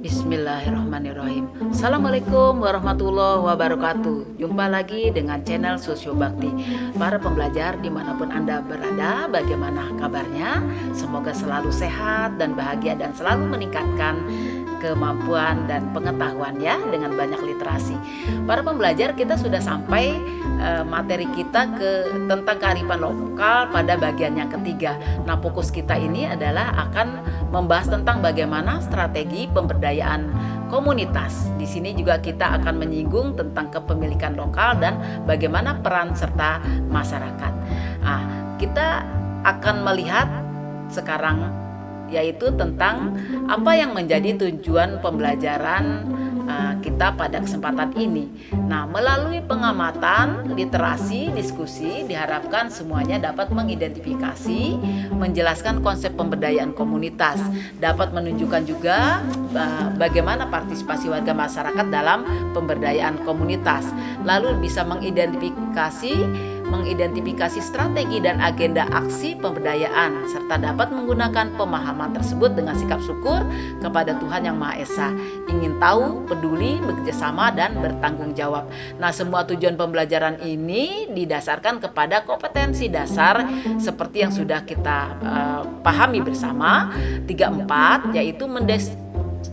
Bismillahirrahmanirrahim. Assalamualaikum warahmatullahi wabarakatuh. Jumpa lagi dengan channel Sosio Bakti. Para pembelajar dimanapun Anda berada, bagaimana kabarnya? Semoga selalu sehat dan bahagia dan selalu meningkatkan kemampuan dan pengetahuan ya, dengan banyak literasi. Para pembelajar, kita sudah sampai materi kita tentang kearifan lokal pada bagian yang ketiga. Nah, fokus kita ini adalah akan membahas tentang bagaimana strategi pemberdayaan komunitas. Di sini juga kita akan menyinggung tentang kepemilikan lokal dan bagaimana peran serta masyarakat. Nah, kita akan melihat sekarang yaitu tentang apa yang menjadi tujuan pembelajaran kita pada kesempatan ini. Nah, melalui pengamatan, literasi, diskusi, diharapkan semuanya dapat mengidentifikasi, menjelaskan konsep pemberdayaan komunitas, dapat menunjukkan juga bagaimana partisipasi warga masyarakat dalam pemberdayaan komunitas, lalu bisa mengidentifikasi strategi dan agenda aksi pemberdayaan, serta dapat menggunakan pemahaman tersebut dengan sikap syukur kepada Tuhan Yang Maha Esa, ingin tahu, peduli, bekerjasama, dan bertanggung jawab. Nah, semua tujuan pembelajaran ini didasarkan kepada kompetensi dasar seperti yang sudah kita pahami bersama 3-4, yaitu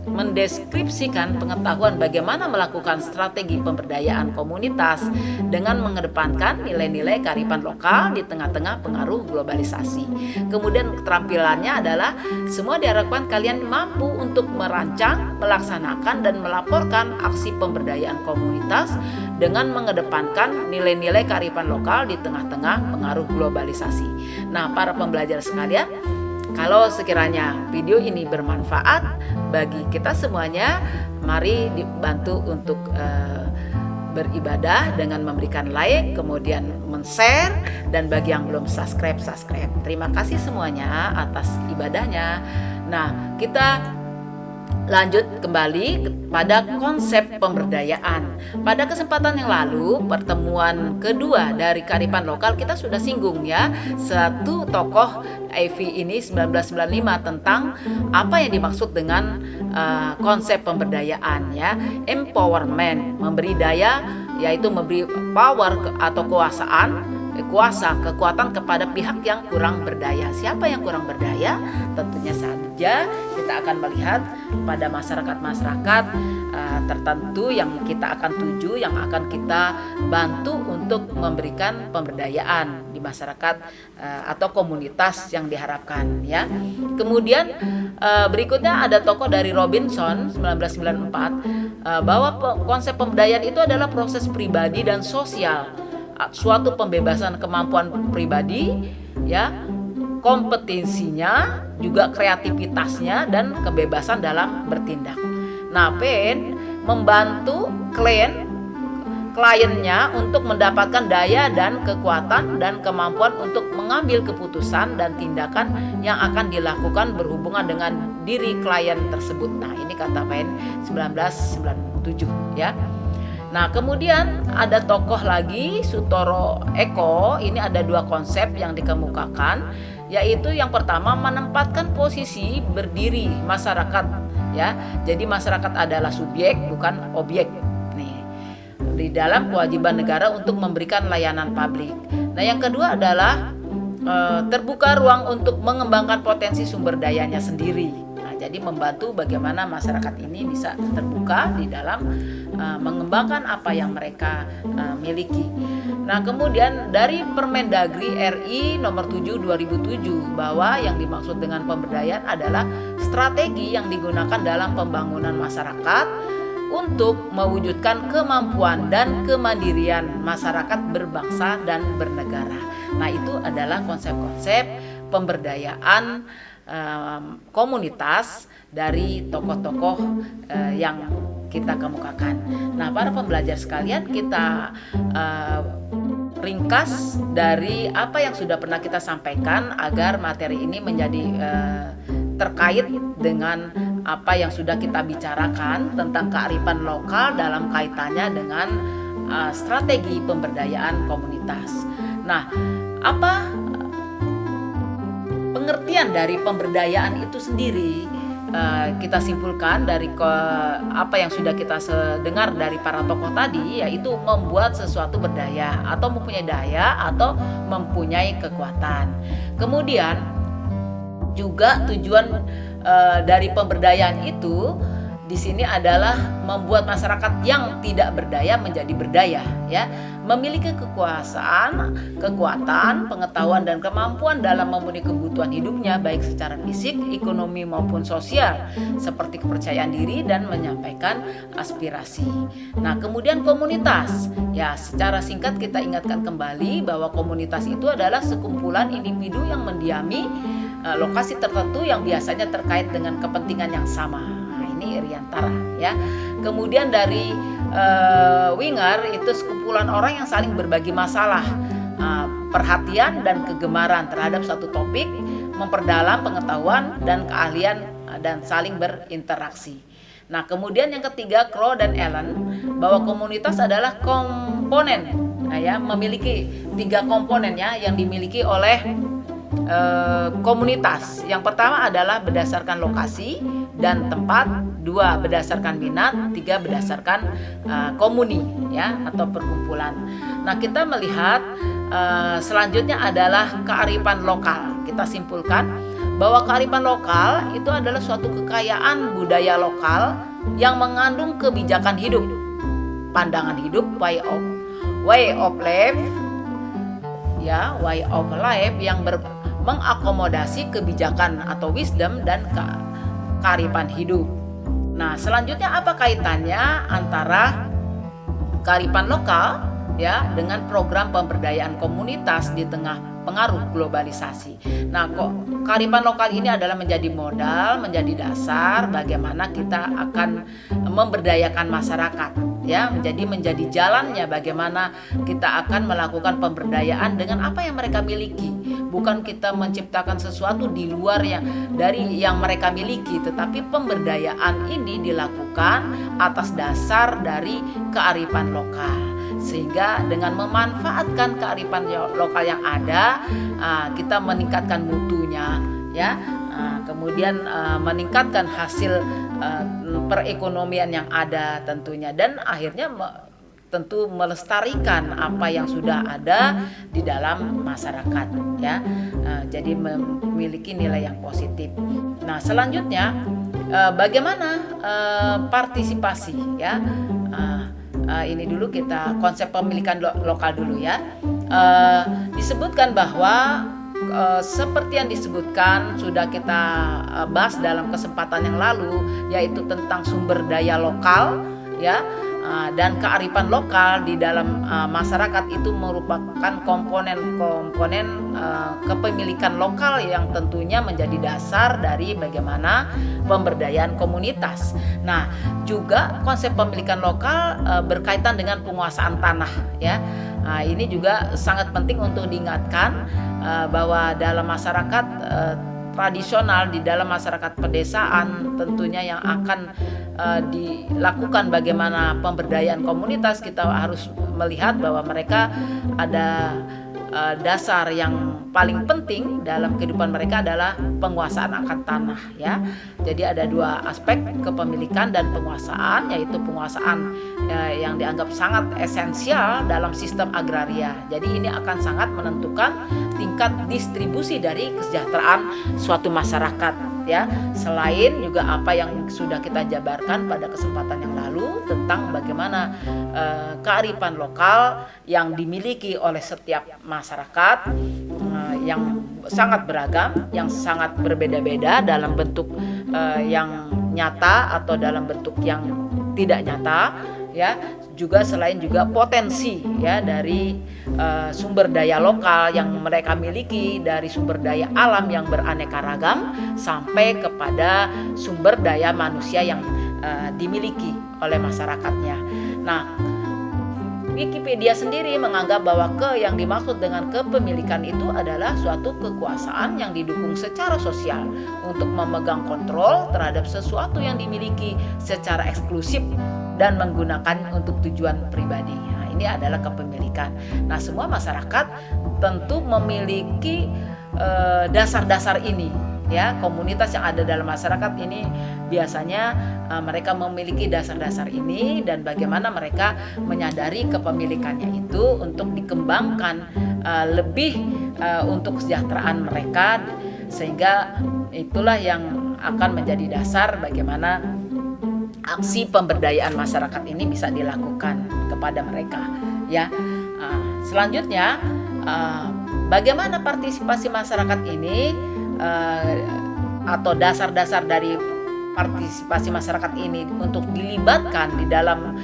mendeskripsikan pengetahuan bagaimana melakukan strategi pemberdayaan komunitas dengan mengedepankan nilai-nilai kearifan lokal di tengah-tengah pengaruh globalisasi. Kemudian keterampilannya adalah semua diharapkan kalian mampu untuk merancang, melaksanakan, dan melaporkan aksi pemberdayaan komunitas dengan mengedepankan nilai-nilai kearifan lokal di tengah-tengah pengaruh globalisasi. Nah, para pembelajar sekalian, kalau sekiranya video ini bermanfaat bagi kita semuanya, mari dibantu untuk beribadah dengan memberikan like, kemudian men-share, dan bagi yang belum subscribe. Terima kasih semuanya atas ibadahnya. Nah, kita lanjut kembali pada konsep pemberdayaan. Pada kesempatan yang lalu, pertemuan kedua dari kearifan lokal, kita sudah singgung ya, satu tokoh Ivy ini 1995 tentang apa yang dimaksud dengan konsep pemberdayaan ya. Empowerment, memberi daya, yaitu memberi power atau kekuatan kepada pihak yang kurang berdaya. Siapa yang kurang berdaya? Tentunya saja kita akan melihat pada masyarakat tertentu yang kita akan tuju, yang akan kita bantu untuk memberikan pemberdayaan di masyarakat atau komunitas yang diharapkan ya. Kemudian berikutnya ada tokoh dari Robinson 1994 bahwa konsep pemberdayaan itu adalah proses pribadi dan sosial, suatu pembebasan kemampuan pribadi ya, kompetensinya, juga kreativitasnya, dan kebebasan dalam bertindak. Nah, PN membantu kliennya untuk mendapatkan daya dan kekuatan dan kemampuan untuk mengambil keputusan dan tindakan yang akan dilakukan berhubungan dengan diri klien tersebut. Nah, ini kata PN 1997 ya. Nah, kemudian ada tokoh lagi, Sutoro Eko. Ini ada dua konsep yang dikemukakan, yaitu yang pertama menempatkan posisi berdiri masyarakat ya. Jadi masyarakat adalah subjek bukan objek nih, di dalam kewajiban negara untuk memberikan layanan publik. Nah, yang kedua adalah terbuka ruang untuk mengembangkan potensi sumber dayanya sendiri. Nah, jadi membantu bagaimana masyarakat ini bisa terbuka di dalam mengembangkan apa yang mereka miliki. Nah, kemudian dari Permendagri RI nomor 7 2007 bahwa yang dimaksud dengan pemberdayaan adalah strategi yang digunakan dalam pembangunan masyarakat untuk mewujudkan kemampuan dan kemandirian masyarakat berbangsa dan bernegara. Nah, itu adalah konsep-konsep pemberdayaan komunitas dari tokoh-tokoh yang kita kemukakan. Nah, para pembelajar sekalian, kita ringkas dari apa yang sudah pernah kita sampaikan agar materi ini menjadi terkait dengan apa yang sudah kita bicarakan tentang kearifan lokal dalam kaitannya dengan strategi pemberdayaan komunitas. Nah, apa pengertian dari pemberdayaan itu sendiri? kita simpulkan dari apa yang sudah kita dengar dari para tokoh tadi, yaitu membuat sesuatu berdaya atau mempunyai daya atau mempunyai kekuatan. Kemudian juga tujuan dari pemberdayaan itu di sini adalah membuat masyarakat yang tidak berdaya menjadi berdaya, ya, memiliki kekuasaan, kekuatan, pengetahuan dan kemampuan dalam memenuhi kebutuhan hidupnya baik secara fisik, ekonomi maupun sosial, seperti kepercayaan diri dan menyampaikan aspirasi. Nah, kemudian komunitas, ya, secara singkat kita ingatkan kembali bahwa komunitas itu adalah sekumpulan individu yang mendiami lokasi tertentu yang biasanya terkait dengan kepentingan yang sama. Ini Riantara, ya. Kemudian dari Winger itu sekumpulan orang yang saling berbagi masalah, perhatian dan kegemaran terhadap satu topik, memperdalam pengetahuan dan keahlian dan saling berinteraksi. Nah, kemudian yang ketiga, Crow dan Allen, bahwa komunitas adalah komponen, ya, memiliki 3 komponen, ya, yang dimiliki oleh komunitas. Yang pertama adalah berdasarkan lokasi dan tempat, 2 berdasarkan minat, 3 berdasarkan komuni, ya, atau perkumpulan. Nah, kita melihat selanjutnya adalah kearifan lokal. Kita simpulkan bahwa kearifan lokal itu adalah suatu kekayaan budaya lokal yang mengandung kebijakan hidup, pandangan hidup, way of life, ya, way of life yang mengakomodasi kebijakan atau wisdom dan kearifan hidup. Nah, selanjutnya apa kaitannya antara kearifan lokal, ya, dengan program pemberdayaan komunitas di tengah pengaruh globalisasi. Nah, kok kearifan lokal ini adalah menjadi modal, menjadi dasar bagaimana kita akan memberdayakan masyarakat, ya, menjadi jalannya bagaimana kita akan melakukan pemberdayaan dengan apa yang mereka miliki. Bukan kita menciptakan sesuatu di luar dari yang mereka miliki, tetapi pemberdayaan ini dilakukan atas dasar dari kearifan lokal. Sehingga dengan memanfaatkan kearifan lokal yang ada, kita meningkatkan mutunya, ya, kemudian meningkatkan hasil perekonomian yang ada tentunya, dan akhirnya tentu melestarikan apa yang sudah ada di dalam masyarakat, ya. Jadi memiliki nilai yang positif. Nah, selanjutnya bagaimana partisipasi, ya. Ini dulu kita konsep pemilikan lokal dulu, ya. Disebutkan bahwa seperti yang disebutkan sudah kita bahas dalam kesempatan yang lalu, yaitu tentang sumber daya lokal, ya, dan kearifan lokal di dalam masyarakat itu merupakan komponen-komponen kepemilikan lokal yang tentunya menjadi dasar dari bagaimana pemberdayaan komunitas. Nah, juga konsep pemilikan lokal berkaitan dengan penguasaan tanah, ya. Ini juga sangat penting untuk diingatkan bahwa dalam masyarakat tradisional, di dalam masyarakat pedesaan tentunya yang akan dilakukan bagaimana pemberdayaan komunitas, kita harus melihat bahwa mereka ada dasar yang paling penting dalam kehidupan mereka adalah penguasaan akan tanah, ya. Jadi ada 2 aspek kepemilikan dan penguasaan, yaitu penguasaan yang dianggap sangat esensial dalam sistem agraria. Jadi ini akan sangat menentukan tingkat distribusi dari kesejahteraan suatu masyarakat, ya. Selain juga apa yang sudah kita jabarkan pada kesempatan yang lalu tentang bagaimana kearifan lokal yang dimiliki oleh setiap masyarakat yang sangat beragam, yang sangat berbeda-beda dalam bentuk yang nyata atau dalam bentuk yang tidak nyata, ya. Juga selain juga potensi, ya, dari sumber daya lokal yang mereka miliki, dari sumber daya alam yang beraneka ragam sampai kepada sumber daya manusia yang dimiliki oleh masyarakatnya. Nah, Wikipedia sendiri menganggap bahwa yang dimaksud dengan kepemilikan itu adalah suatu kekuasaan yang didukung secara sosial untuk memegang kontrol terhadap sesuatu yang dimiliki secara eksklusif dan menggunakan untuk tujuan pribadi. Nah, ini adalah kepemilikan. Nah, semua masyarakat tentu memiliki dasar-dasar ini, ya. Komunitas yang ada dalam masyarakat ini biasanya mereka memiliki dasar-dasar ini, dan bagaimana mereka menyadari kepemilikannya itu untuk dikembangkan lebih untuk kesejahteraan mereka, sehingga itulah yang akan menjadi dasar bagaimana aksi pemberdayaan masyarakat ini bisa dilakukan kepada mereka, ya. Selanjutnya, bagaimana partisipasi masyarakat ini atau dasar-dasar dari partisipasi masyarakat ini untuk dilibatkan di dalam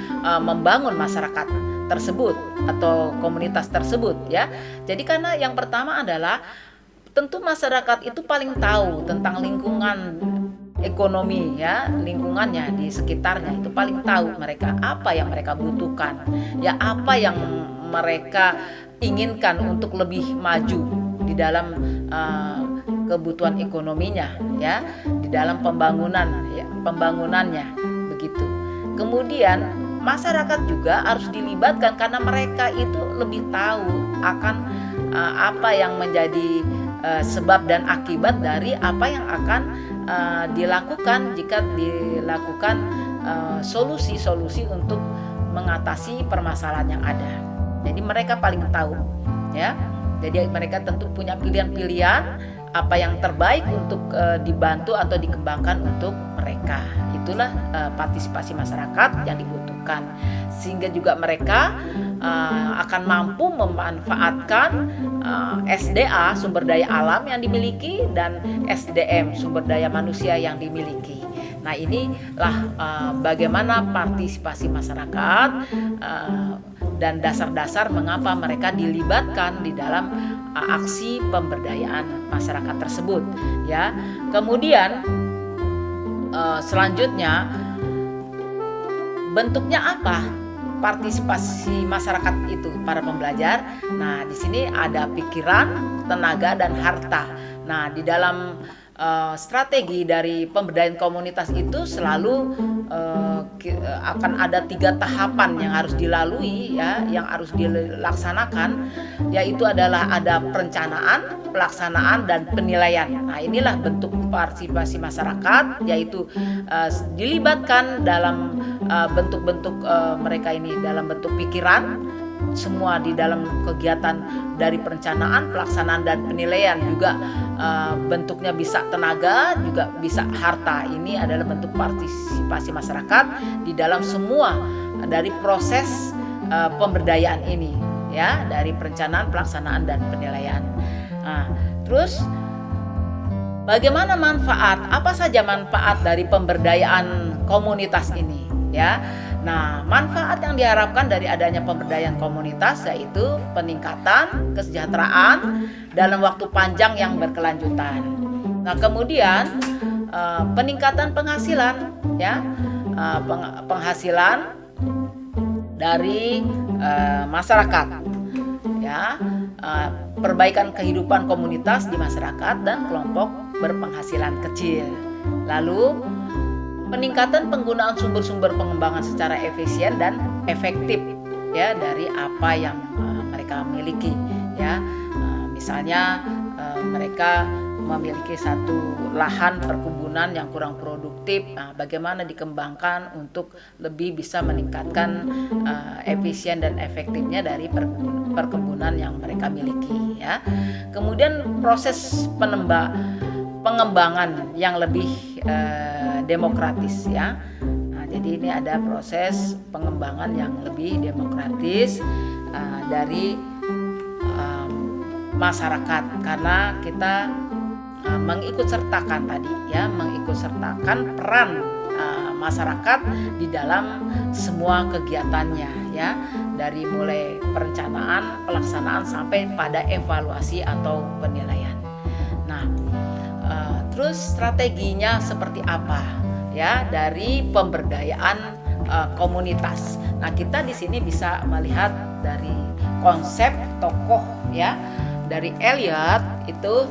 membangun masyarakat tersebut atau komunitas tersebut, ya. Jadi karena yang pertama adalah tentu masyarakat itu paling tahu tentang lingkungan ekonomi, ya, lingkungannya di sekitarnya itu paling tahu mereka apa yang mereka butuhkan, ya, apa yang mereka inginkan untuk lebih maju di dalam kebutuhan ekonominya, ya, di dalam pembangunan, ya, pembangunannya begitu. Kemudian masyarakat juga harus dilibatkan karena mereka itu lebih tahu akan apa yang menjadi sebab dan akibat dari apa yang akan dilakukan jika dilakukan solusi-solusi untuk mengatasi permasalahan yang ada. Jadi mereka paling tahu, ya. Jadi mereka tentu punya pilihan-pilihan apa yang terbaik untuk dibantu atau dikembangkan untuk mereka. Itulah partisipasi masyarakat yang dibutuhkan, sehingga juga mereka akan mampu memanfaatkan SDA, sumber daya alam yang dimiliki, dan SDM, sumber daya manusia yang dimiliki. Nah, inilah bagaimana partisipasi masyarakat dan dasar-dasar mengapa mereka dilibatkan di dalam aksi pemberdayaan masyarakat tersebut, ya. Kemudian selanjutnya, bentuknya apa partisipasi masyarakat itu, para pembelajar? Nah, di sini ada pikiran, tenaga, dan harta. Nah, di dalam strategi dari pemberdayaan komunitas itu selalu akan ada 3 tahapan yang harus dilalui, ya, yang harus dilaksanakan, yaitu adalah ada perencanaan, pelaksanaan, dan penilaian. Nah, inilah bentuk partisipasi masyarakat, yaitu dilibatkan dalam bentuk-bentuk mereka ini dalam bentuk pikiran, semua di dalam kegiatan dari perencanaan, pelaksanaan, dan penilaian. Juga bentuknya bisa tenaga, juga bisa harta. Ini adalah bentuk partisipasi masyarakat di dalam semua dari proses pemberdayaan ini, ya, dari perencanaan, pelaksanaan, dan penilaian. Nah, terus bagaimana manfaat? Apa saja manfaat dari pemberdayaan komunitas ini, ya? Nah, manfaat yang diharapkan dari adanya pemberdayaan komunitas yaitu peningkatan kesejahteraan dalam waktu panjang yang berkelanjutan. Nah, kemudian peningkatan penghasilan, ya, penghasilan dari masyarakat, ya, perbaikan kehidupan komunitas di masyarakat dan kelompok berpenghasilan kecil. Lalu peningkatan penggunaan sumber-sumber pengembangan secara efisien dan efektif, ya, dari apa yang mereka miliki, ya. Misalnya mereka memiliki satu lahan perkebunan yang kurang produktif. Nah, bagaimana dikembangkan untuk lebih bisa meningkatkan efisien dan efektifnya dari perkebunan yang mereka miliki, ya. Kemudian proses pengembangan yang lebih demokratis, ya. Nah, jadi ini ada proses pengembangan yang lebih demokratis dari masyarakat, karena kita mengikut sertakan tadi, ya, mengikut sertakan peran masyarakat di dalam semua kegiatannya, ya, dari mulai perencanaan, pelaksanaan, sampai pada evaluasi atau penilaian. Nah, terus strateginya seperti apa, ya, dari pemberdayaan komunitas. Nah, kita di sini bisa melihat dari konsep tokoh, ya, dari Eliot itu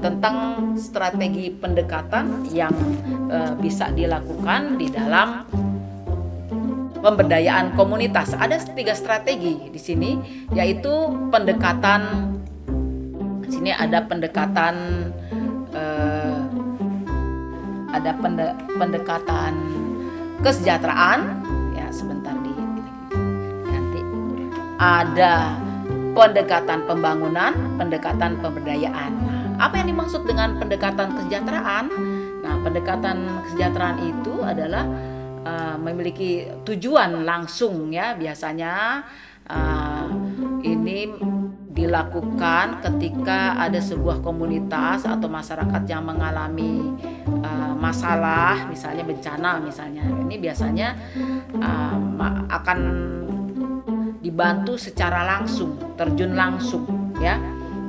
tentang strategi pendekatan yang bisa dilakukan di dalam pemberdayaan komunitas. Ada 3 strategi di sini, yaitu pendekatan. Di sini ada pendekatan ada pendekatan kesejahteraan, ya sebentar ganti. Ada pendekatan pembangunan, pendekatan pemberdayaan. Nah, apa yang dimaksud dengan pendekatan kesejahteraan? Nah, pendekatan kesejahteraan itu adalah memiliki tujuan langsung, ya. Biasanya ini dilakukan ketika ada sebuah komunitas atau masyarakat yang mengalami masalah, misalnya bencana misalnya. Ini biasanya akan dibantu secara langsung, terjun langsung, ya.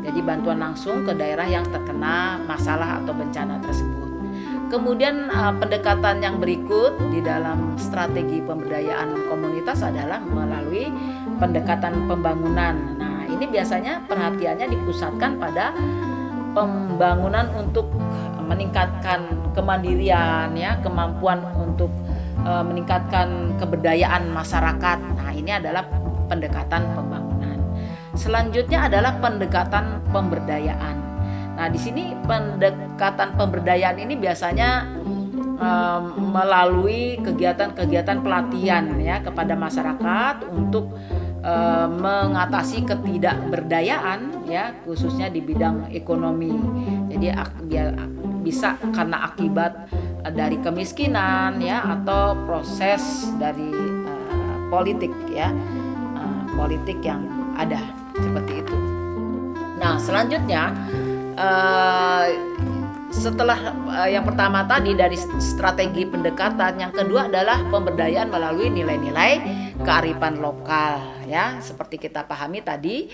Jadi bantuan langsung ke daerah yang terkena masalah atau bencana tersebut. Kemudian pendekatan yang berikut di dalam strategi pemberdayaan komunitas adalah melalui pendekatan pembangunan. Nah, ini biasanya perhatiannya dipusatkan pada pembangunan untuk meningkatkan kemandirian, ya, kemampuan untuk meningkatkan keberdayaan masyarakat. Nah, ini adalah pendekatan pembangunan. Selanjutnya adalah pendekatan pemberdayaan. Nah, di sini pendekatan pemberdayaan ini biasanya melalui kegiatan-kegiatan pelatihan, ya, kepada masyarakat untuk mengatasi ketidakberdayaan, ya, khususnya di bidang ekonomi. Jadi bisa karena akibat dari kemiskinan, ya, atau proses dari politik, ya, politik yang ada seperti itu. Nah, selanjutnya setelah yang pertama tadi dari strategi pendekatan, yang kedua adalah pemberdayaan melalui nilai-nilai kearifan lokal, ya. Seperti kita pahami tadi,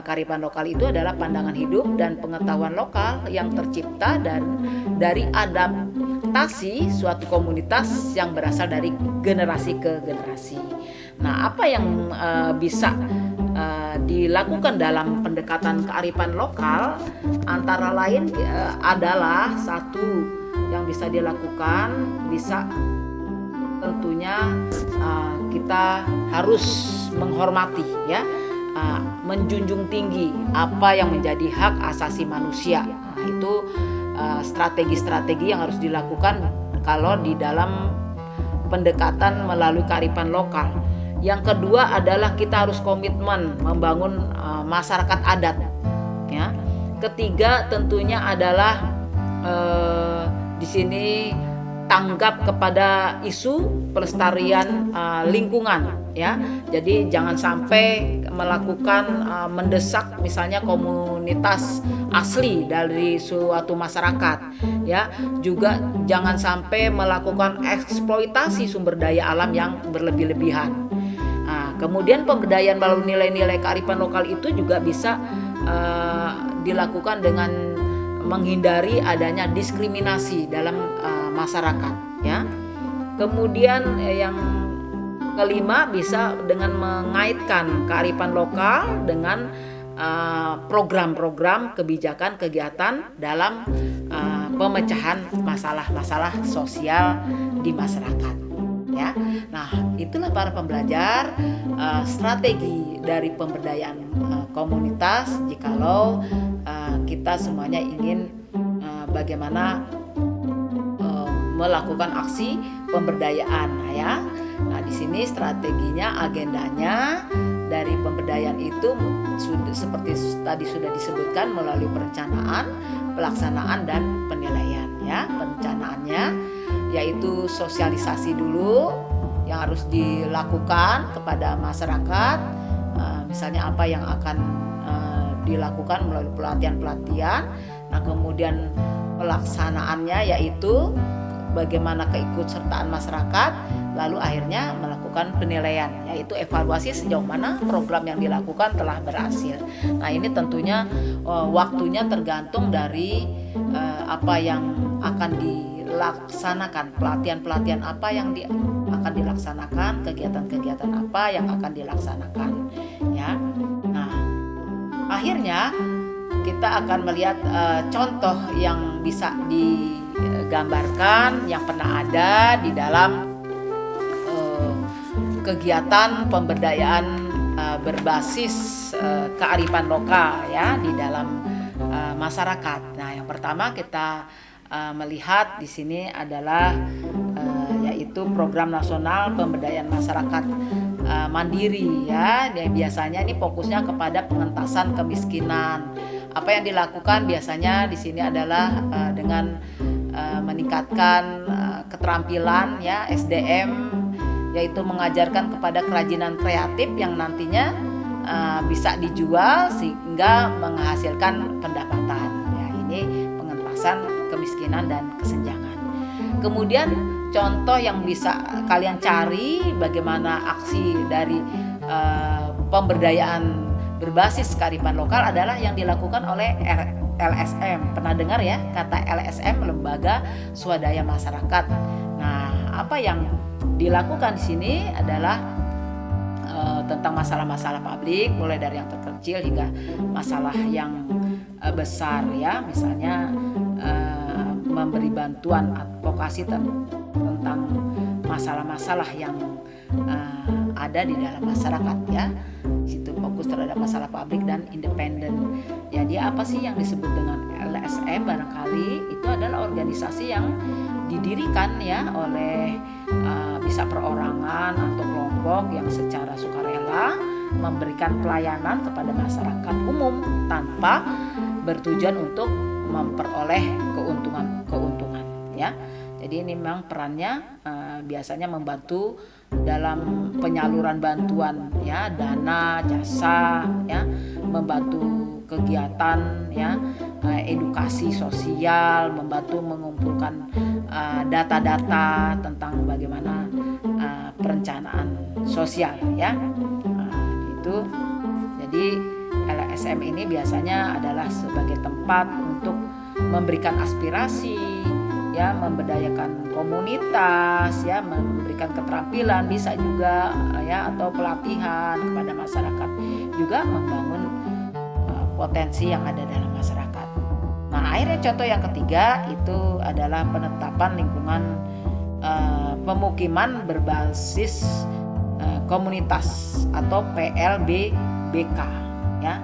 kearifan lokal itu adalah pandangan hidup dan pengetahuan lokal yang tercipta dari adaptasi suatu komunitas yang berasal dari generasi ke generasi. Nah, apa yang bisa dilakukan dalam pendekatan kearifan lokal antara lain adalah satu yang bisa dilakukan, bisa tentunya kita harus menghormati, ya, menjunjung tinggi apa yang menjadi hak asasi manusia. Nah, itu strategi-strategi yang harus dilakukan kalau di dalam pendekatan melalui kearifan lokal. Yang kedua adalah kita harus komitmen membangun masyarakat adat, ya. Ketiga tentunya adalah di sini tanggap kepada isu pelestarian lingkungan, ya. Jadi jangan sampai melakukan mendesak misalnya komunitas asli dari suatu masyarakat, ya. Juga jangan sampai melakukan eksploitasi sumber daya alam yang berlebih-lebihan. Kemudian pemberdayaan melalui nilai-nilai kearifan lokal itu juga bisa dilakukan dengan menghindari adanya diskriminasi dalam masyarakat, ya. Kemudian yang kelima bisa dengan mengaitkan kearifan lokal dengan program-program kebijakan kegiatan dalam pemecahan masalah-masalah sosial di masyarakat, ya. Nah, itulah para pembelajar strategi dari pemberdayaan komunitas jikalau kita semuanya ingin bagaimana melakukan aksi pemberdayaan, ya. Nah, di sini strateginya, agendanya dari pemberdayaan itu seperti tadi sudah disebutkan melalui perencanaan, pelaksanaan dan penilaian, ya. Perencanaannya yaitu sosialisasi dulu yang harus dilakukan kepada masyarakat, misalnya apa yang akan dilakukan melalui pelatihan-pelatihan. Nah, kemudian pelaksanaannya yaitu bagaimana keikutsertaan masyarakat, lalu akhirnya melakukan penilaian, yaitu evaluasi sejauh mana program yang dilakukan telah berhasil. Nah, ini tentunya waktunya tergantung dari apa yang akan dilaksanakan, pelatihan-pelatihan apa yang akan dilaksanakan, kegiatan-kegiatan apa yang akan dilaksanakan, ya. Nah, akhirnya kita akan melihat contoh yang bisa digambarkan yang pernah ada di dalam kegiatan pemberdayaan berbasis kearifan lokal, ya, di dalam masyarakat. Nah, yang pertama kita melihat di sini adalah yaitu program nasional pemberdayaan masyarakat mandiri ya. Biasanya ini fokusnya kepada pengentasan kemiskinan. Apa yang dilakukan biasanya di sini adalah dengan meningkatkan keterampilan ya SDM, yaitu mengajarkan kepada kerajinan kreatif yang nantinya bisa dijual sehingga menghasilkan pendapatan. Ya, ini pengentasan kemiskinan dan kesenjangan. Kemudian contoh yang bisa kalian cari bagaimana aksi dari pemberdayaan berbasis kearifan lokal adalah yang dilakukan oleh LSM. Pernah dengar ya kata LSM, Lembaga Swadaya Masyarakat. Nah, apa yang dilakukan di sini adalah tentang masalah-masalah publik, mulai dari yang terkecil hingga masalah yang besar ya. Misalnya memberi bantuan advokasi tentang masalah-masalah yang ada di dalam masyarakat ya. Situ fokus terhadap masalah publik dan independen. Jadi apa sih yang disebut dengan LSM? Barangkali itu adalah organisasi yang didirikan ya oleh bisa perorangan atau kelompok yang secara sukarela memberikan pelayanan kepada masyarakat umum tanpa bertujuan untuk memperoleh keuntungan ya. Jadi ini memang perannya biasanya membantu dalam penyaluran bantuan ya, dana, jasa ya, membantu kegiatan ya, edukasi sosial, membantu mengumpulkan data-data tentang bagaimana perencanaan sosial ya. Itu jadi LSM ini biasanya adalah sebagai tempat untuk memberikan aspirasi ya, memberdayakan komunitas ya, memberikan keterampilan bisa juga ya, atau pelatihan kepada masyarakat, juga membangun potensi yang ada dalam masyarakat. Nah, akhirnya contoh yang ketiga itu adalah penetapan lingkungan pemukiman berbasis komunitas atau PLBBK ya.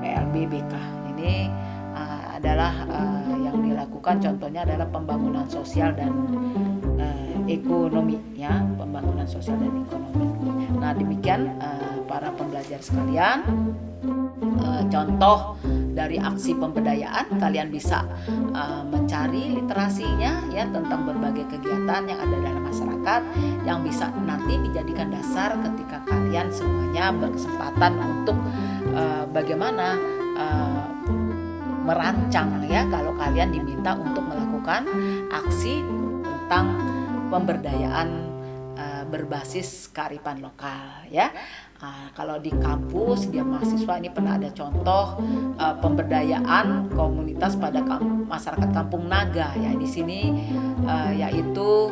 PLBBK ini adalah yang dilakukan, contohnya adalah pembangunan sosial dan ekonomi ya, pembangunan sosial dan ekonomi. Nah, demikian para pembelajar sekalian, contoh dari aksi pemberdayaan. Kalian bisa mencari literasinya ya tentang berbagai kegiatan yang ada dalam masyarakat yang bisa nanti dijadikan dasar ketika kalian semuanya berkesempatan untuk bagaimana merancang ya, kalau kalian diminta untuk melakukan aksi tentang pemberdayaan berbasis kearifan lokal ya. Kalau di kampus dia mahasiswa ini pernah ada contoh pemberdayaan komunitas pada masyarakat Kampung Naga ya. Di sini yaitu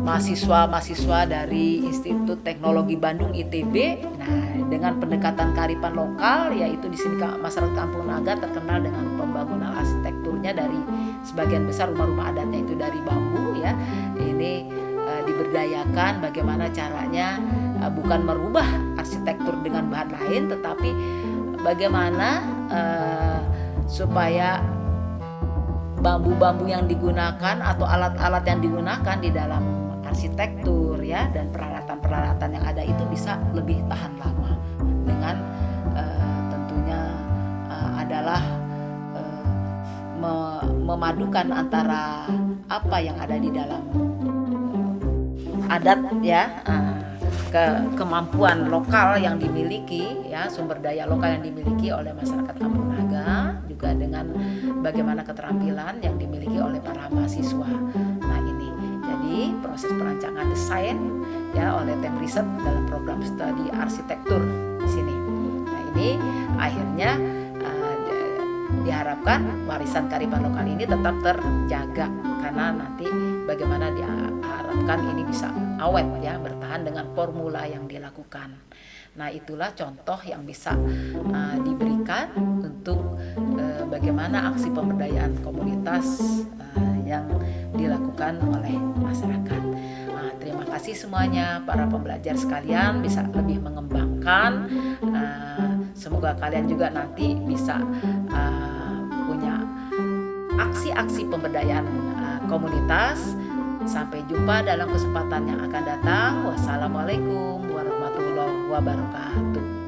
mahasiswa dari Institut Teknologi Bandung ITB. Nah, dengan pendekatan kearifan lokal, yaitu di sini masyarakat Kampung Naga terkenal dengan pembangunan arsitekturnya dari sebagian besar rumah-rumah adatnya itu dari bambu ya. Ini diberdayakan bagaimana caranya bukan merubah arsitektur dengan bahan lain, tetapi bagaimana supaya bambu-bambu yang digunakan atau alat-alat yang digunakan di dalam arsitektur ya, dan peralatan-peralatan yang ada itu bisa lebih tahan lama dengan tentunya adalah memadukan antara apa yang ada di dalam adat ya, kemampuan lokal yang dimiliki ya, sumber daya lokal yang dimiliki oleh masyarakat Kampung Naga, juga dengan bagaimana keterampilan yang dimiliki oleh para mahasiswa. Nah, ini jadi proses perancangan desain ya oleh tim riset dalam program studi arsitektur di sini. Nah, ini akhirnya diharapkan warisan kearifan lokal ini tetap terjaga, karena nanti bagaimana diharapkan ini bisa awet ya, bertahan dengan formula yang dilakukan. Nah, itulah contoh yang bisa diberikan untuk bagaimana aksi pemberdayaan komunitas yang dilakukan oleh masyarakat. Nah, terima kasih semuanya para pembelajar sekalian, bisa lebih mengembangkan. Semoga kalian juga nanti bisa punya aksi-aksi pemberdayaan komunitas. Sampai jumpa dalam kesempatan yang akan datang. Wassalamualaikum warahmatullahi wabarakatuh.